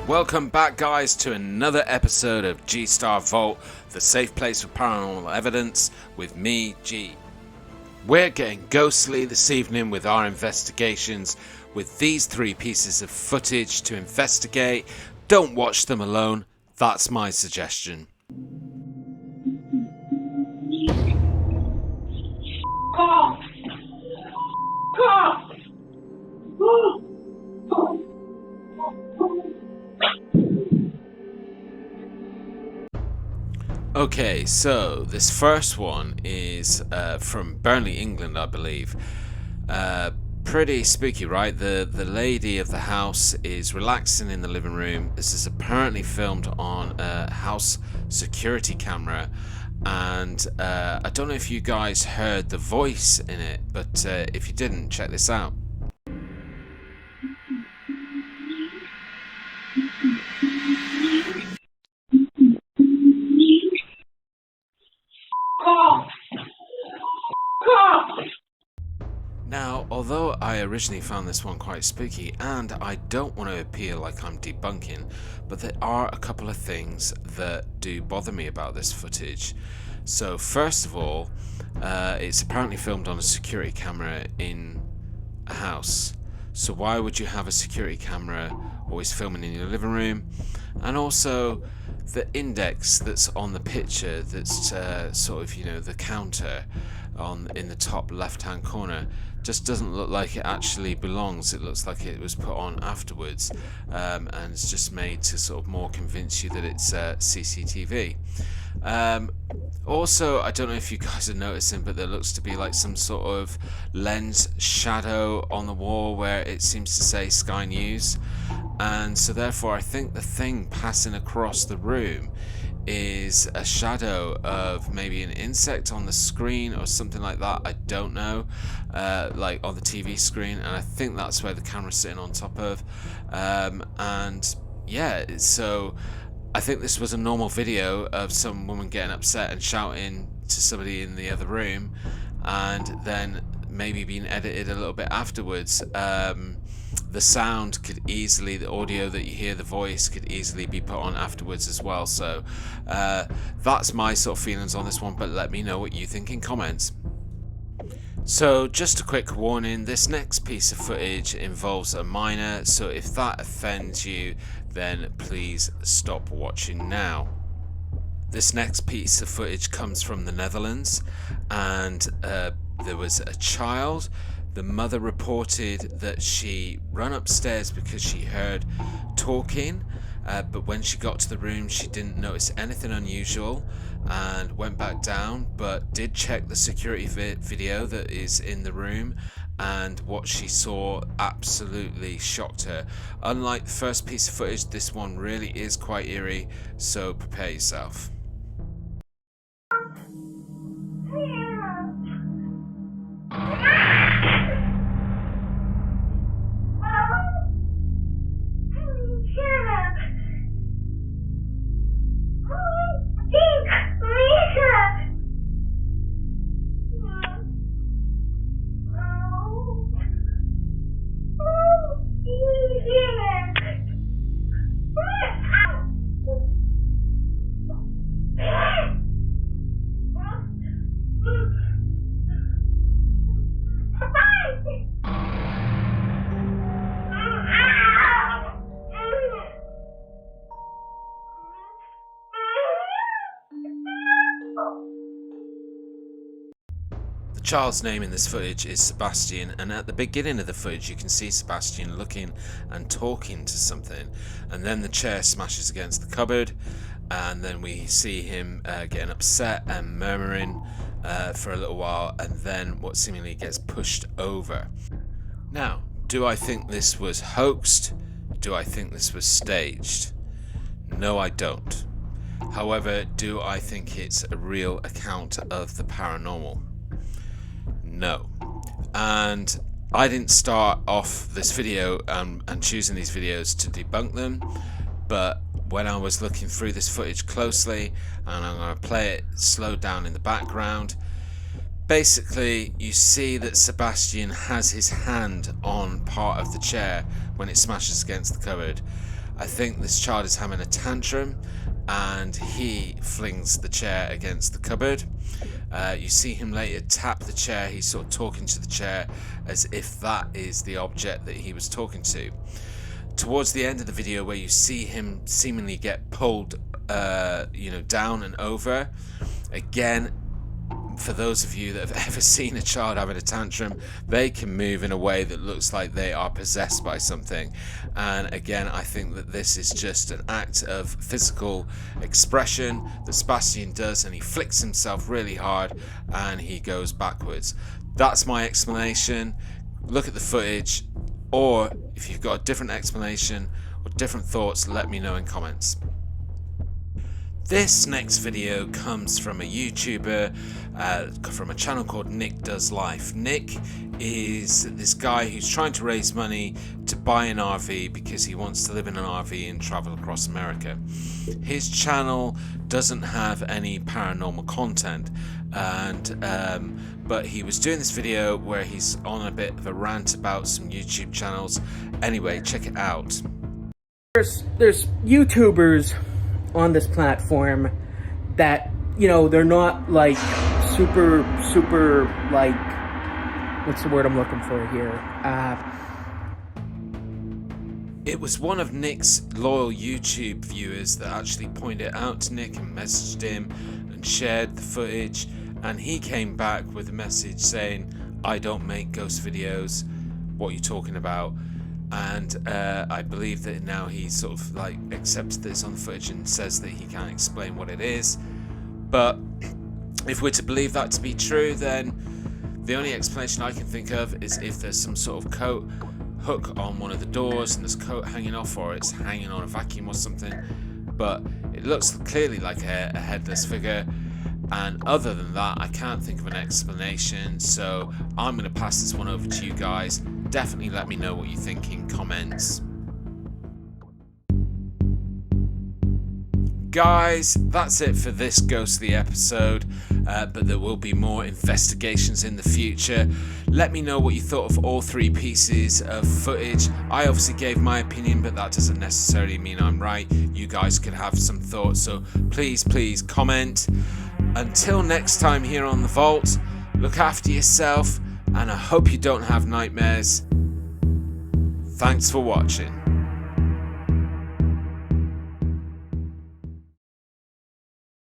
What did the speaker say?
Welcome back, guys, to another episode of G-Star Vault, the safe place for paranormal evidence, with me, G. We're getting ghostly this evening with our investigations, with these 3 pieces of footage to investigate. Don't watch them alone, that's my suggestion. Call! Okay, so this first one is from Burnley, England, I believe. Pretty spooky, right? The lady of the house is relaxing in the living room. This is apparently filmed on a house security camera, and I don't know if you guys heard the voice in it, but if you didn't, check this out. Now, although I originally found this one quite spooky, and I don't want to appear like I'm debunking, but there are a couple of things that do bother me about this footage. So first of all, it's apparently filmed on a security camera in a house. So why would you have a security camera always filming in your living room? And also, the index that's on the picture, that's sort of, you know, the counter in the top left hand corner, just doesn't look like it actually belongs. It looks like it was put on afterwards, and it's just made to sort of more convince you that it's CCTV. Also, I don't know if you guys are noticing, but there looks to be like some sort of lens shadow on the wall where it seems to say Sky News, and so therefore I think the thing passing across the room is a shadow of maybe an insect on the screen or something like that. I don't know, like on the TV screen, and I think that's where the camera's sitting on top of, and yeah, so I think this was a normal video of some woman getting upset and shouting to somebody in the other room, and then maybe being edited a little bit afterwards. The sound could easily, the audio that you hear, the voice could easily be put on afterwards as well. So that's my sort of feelings on this one, but let me know what you think in comments. So just a quick warning, this next piece of footage involves a minor, so if that offends you, then please stop watching now. This next piece of footage comes from the Netherlands, and there was a child. The mother reported that she ran upstairs because she heard talking, but when she got to the room she didn't notice anything unusual and went back down, but did check the security video that is in the room, and what she saw absolutely shocked her. Unlike the first piece of footage, this one really is quite eerie, so prepare yourself. The child's name in this footage is Sebastian, and at the beginning of the footage you can see Sebastian looking and talking to something, and then the chair smashes against the cupboard, and then we see him getting upset and murmuring for a little while, and then what seemingly gets pushed over. Now, do I think this was hoaxed? Do I think this was staged? No, I don't. However, do I think it's a real account of the paranormal? No. And I didn't start off this video and choosing these videos to debunk them, but when I was looking through this footage closely, and I'm going to play it slowed down in the background, basically you see that Sebastian has his hand on part of the chair when it smashes against the cupboard, I think this child is having a tantrum and he flings the chair against the cupboard. You see him later tap the chair. He's sort of talking to the chair as if that is the object that he was talking to. Towards the end of the video, where you see him seemingly get pulled down and over, again, for those of you that have ever seen a child having a tantrum, they can move in a way that looks like they are possessed by something. And again, I think that this is just an act of physical expression that Sebastian does, and he flicks himself really hard and he goes backwards. That's my explanation. Look at the footage, or if you've got a different explanation or different thoughts, let me know in comments. This next video comes from a YouTuber from a channel called Nick Does Life. Nick is this guy who's trying to raise money to buy an RV because he wants to live in an RV and travel across America. His channel doesn't have any paranormal content, and but he was doing this video where he's on a bit of a rant about some YouTube channels. Anyway, check it out. There's YouTubers on this platform that, you know, they're not like super like, what's the word I'm looking for here? It was one of Nick's loyal YouTube viewers that actually pointed it out to Nick and messaged him and shared the footage, and he came back with a message saying, "I don't make ghost videos, what are you talking about?" And I believe that now he sort of like accepts this on the footage and says that he can't explain what it is. But if we're to believe that to be true, then the only explanation I can think of is if there's some sort of coat hook on one of the doors and there's coat hanging off, or it's hanging on a vacuum or something. But it looks clearly like a headless figure, and other than that I can't think of an explanation, so I'm going to pass this one over to you guys. Definitely let me know what you think in comments. Guys, that's it for this ghostly episode, but there will be more investigations in the future. Let me know what you thought of all three pieces of footage. I obviously gave my opinion, but that doesn't necessarily mean I'm right. You guys could have some thoughts, so please comment. Until next time here on The Vault, look after yourself, and I hope you don't have nightmares. Thanks for watching.